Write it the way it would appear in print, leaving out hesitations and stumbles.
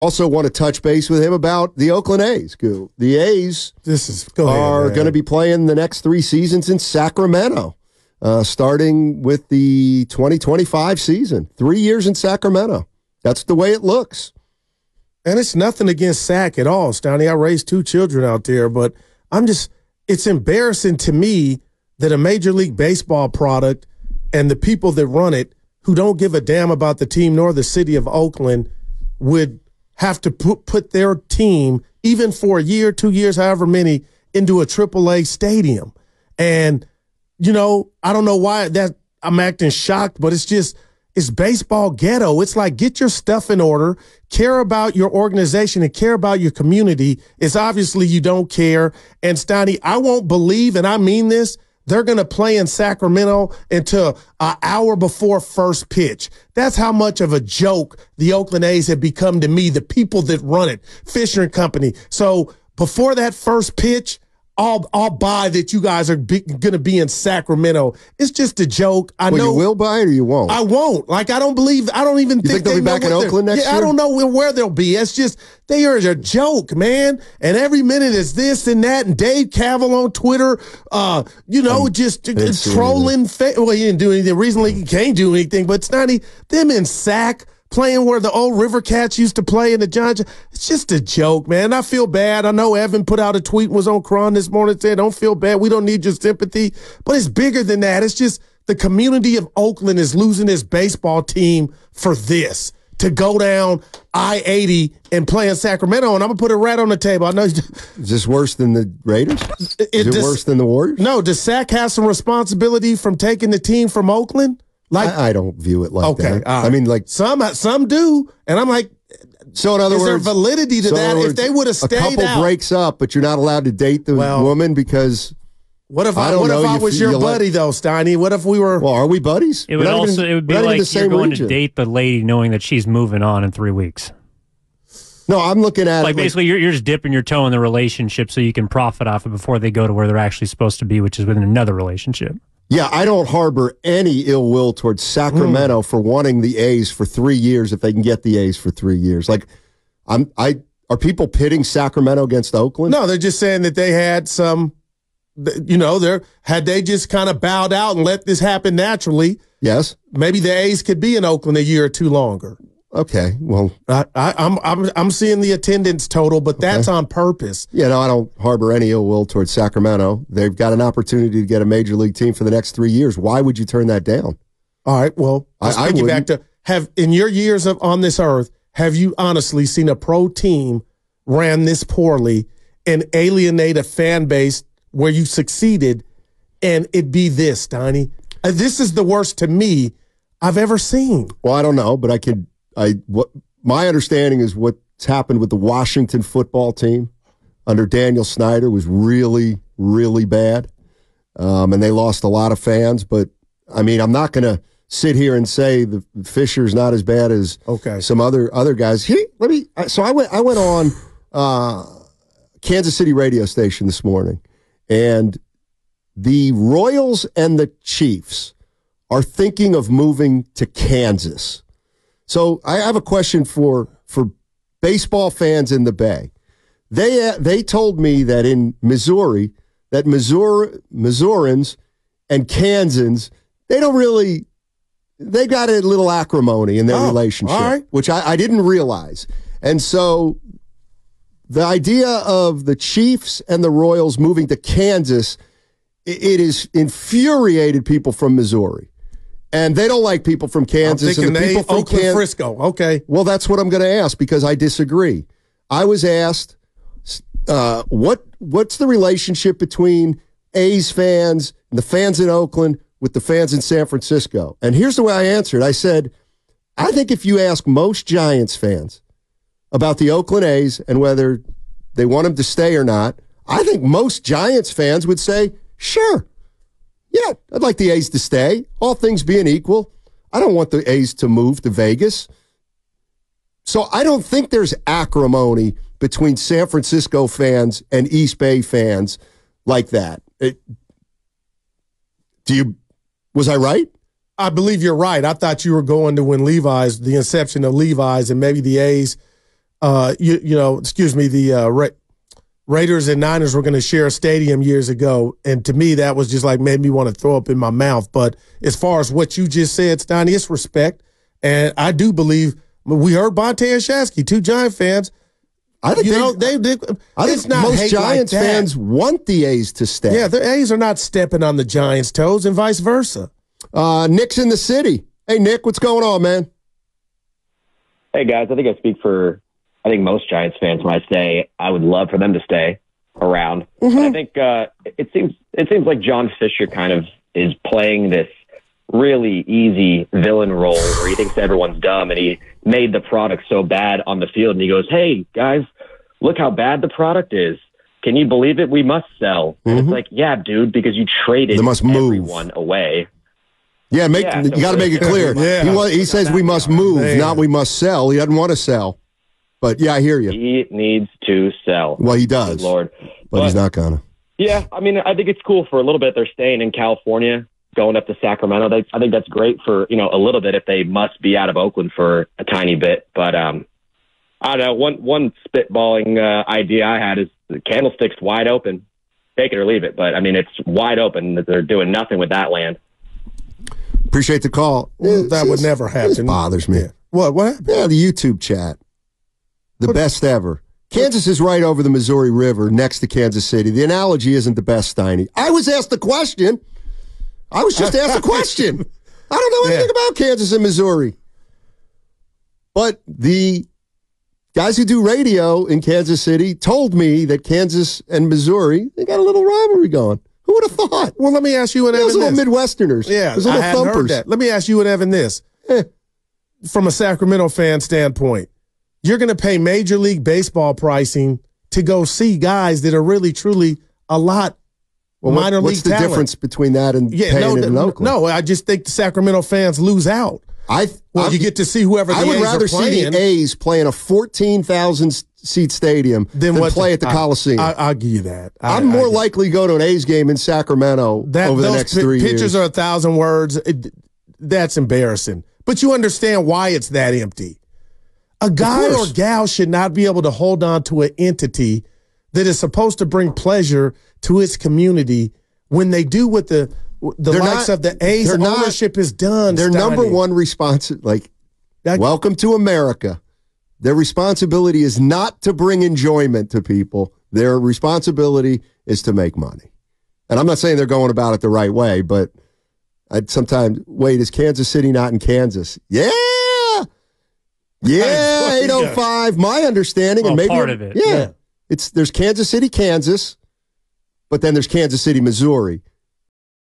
Also want to touch base with him about the Oakland A's. The A's are going to be playing the next 3 seasons in Sacramento, starting with the 2025 season. 3 years in Sacramento. That's the way it looks. And it's nothing against Sac at all, Steiny. I raised 2 children out there, but it's embarrassing to me that a Major League Baseball product and the people that run it who don't give a damn about the team nor the city of Oakland would have to put their team, even for a year, 2 years, however many, into a AAA stadium. And, I don't know why I'm acting shocked, but it's baseball ghetto. It's like, get your stuff in order, care about your organization and care about your community. It's obviously you don't care. And Steiny, I won't believe, and I mean this, they're going to play in Sacramento until an hour before first pitch. That's how much of a joke the Oakland A's have become to me, the people that run it, Fisher and Company. So before that first pitch, I'll buy that you guys are going to be in Sacramento. It's just a joke. I know you will buy it or you won't? I won't. I don't even think they'll be back in Oakland next year? I don't know where they'll be. It's just, they are a joke, man. And every minute is this and that. And Dave Cavill on Twitter, just trolling. Well, he didn't do anything. Recently, he can't do anything. But it's not them in Sac, playing where the old River Cats used to play in the Giants. It's just a joke, man. I feel bad. I know Evan put out a tweet, was on Cron this morning, saying, don't feel bad. We don't need your sympathy. But it's bigger than that. It's just the community of Oakland is losing its baseball team for this, to go down I-80 and play in Sacramento. And I'm going to put it right on the table. I know. Is this worse than the Raiders? Is it worse than the Warriors? No. Does Sac have some responsibility from taking the team from Oakland? I don't view it like that. Right. I mean, like some do, and I'm like, so in other words, is there validity to that? If they would have stayed out, a couple breaks up, but you're not allowed to date the woman because. What if I was your buddy though, Steiny? What if we were? Well, are we buddies? It would be like you're going to date the lady knowing that she's moving on in 3 weeks. No, I'm looking at like basically you're just dipping your toe in the relationship so you can profit off it before they go to where they're actually supposed to be, which is within another relationship. Yeah, I don't harbor any ill will towards Sacramento for wanting the A's for 3 years if they can get the A's for 3 years. Like, are people pitting Sacramento against Oakland? No, they're just saying that they had some, had they just kind of bowed out and let this happen naturally. Yes, maybe the A's could be in Oakland a year or two longer. Okay, well, I'm seeing the attendance total, but that's on purpose. Yeah, no, I don't harbor any ill will towards Sacramento. They've got an opportunity to get a major league team for the next 3 years. Why would you turn that down? All right, well, let's take you back to in your years on this earth, have you honestly seen a pro team ran this poorly and alienate a fan base where you succeeded and it be this, Steiny? This is the worst to me I've ever seen. Well, I don't know, but my understanding is what's happened with the Washington football team under Daniel Snyder was really, really bad. And they lost a lot of fans. But, I mean, I'm not going to sit here and say the Fisher's not as bad as some other guys. I went on Kansas City radio station this morning, and the Royals and the Chiefs are thinking of moving to Kansas. So I have a question for baseball fans in the Bay. They told me that in Missouri, that Missourians and Kansans, they got a little acrimony in their relationship, which I didn't realize. And so the idea of the Chiefs and the Royals moving to Kansas, it has infuriated people from Missouri. And they don't like people from Kansas. I'm and the people from Oakland, Frisco. Okay. Well, that's what I'm going to ask because I disagree. I was asked, what's the relationship between A's fans and the fans in Oakland with the fans in San Francisco? And here's the way I answered. I said, I think if you ask most Giants fans about the Oakland A's and whether they want them to stay or not, I think most Giants fans would say, sure. Yeah, I'd like the A's to stay, all things being equal. I don't want the A's to move to Vegas. So I don't think there's acrimony between San Francisco fans and East Bay fans like that. Was I right? I believe you're right. I thought you were going to when the inception of Levi's and maybe the A's the Raiders and Niners were going to share a stadium years ago, and to me that was just like made me want to throw up in my mouth. But as far as what you just said, Steiny, it's respect, and I do believe we heard Bonte and Shasky, two Giant fans. I think it's not most Giants like fans want the A's to stay. Yeah, the A's are not stepping on the Giants' toes, and vice versa. Nick's in the city. Hey, Nick, what's going on, man? Hey, guys, I think I speak for most Giants fans when I say I would love for them to stay around. Mm-hmm. But I think it seems like John Fisher kind of is playing this really easy villain role where he thinks everyone's dumb, and he made the product so bad on the field, and he goes, hey, guys, look how bad the product is. Can you believe it? We must sell. Mm-hmm. And it's like, yeah, dude, because you traded everyone away. Yeah, you got to make it clear. He says we must move, not we must sell. He doesn't want to sell. But, yeah, I hear you. He needs to sell. Well, he does. Good Lord. But he's not going to. Yeah, I mean, I think it's cool for a little bit. They're staying in California, going up to Sacramento. I think that's great for, a little bit if they must be out of Oakland for a tiny bit. But I don't know. One spitballing idea I had is the Candlestick's wide open. Take it or leave it. But, I mean, it's wide open. They're doing nothing with that land. Appreciate the call. That would never happen. It bothers me. Yeah. What happened? Yeah, the YouTube chat. The best ever. Kansas is right over the Missouri River next to Kansas City. The analogy isn't the best, Steiny. I was asked the question. I was just asked a question. I don't know anything about Kansas and Missouri. But the guys who do radio in Kansas City told me that Kansas and Missouri, they got a little rivalry going. Who would have thought? Well, let me ask you and Evan this. Those little Midwesterners. Yeah, those little thumpers. Heard that. Let me ask you and Evan this. From a Sacramento fan standpoint, you're going to pay Major League Baseball pricing to go see guys that are really, truly a lot minor league talent. What's the difference between that and paying it in Oakland? No, I just think the Sacramento fans lose out. You get to see whoever the A's are playing. I would rather see the A's play in a 14,000-seat stadium than play at the Coliseum. I'll give you that. I'm more likely to go to an A's game in Sacramento over the next 3 years. Pictures are 1,000 words. That's embarrassing. But you understand why it's that empty. A guy or gal should not be able to hold on to an entity that is supposed to bring pleasure to its community when they do what the likes of the A's ownership is done. Their number one welcome to America. Their responsibility is not to bring enjoyment to people. Their responsibility is to make money. And I'm not saying they're going about it the right way, but I'd sometimes, wait, is Kansas City not in Kansas? Yeah! Yeah, 805. My understanding, and maybe part of it. Yeah, there's Kansas City, Kansas, but then there's Kansas City, Missouri.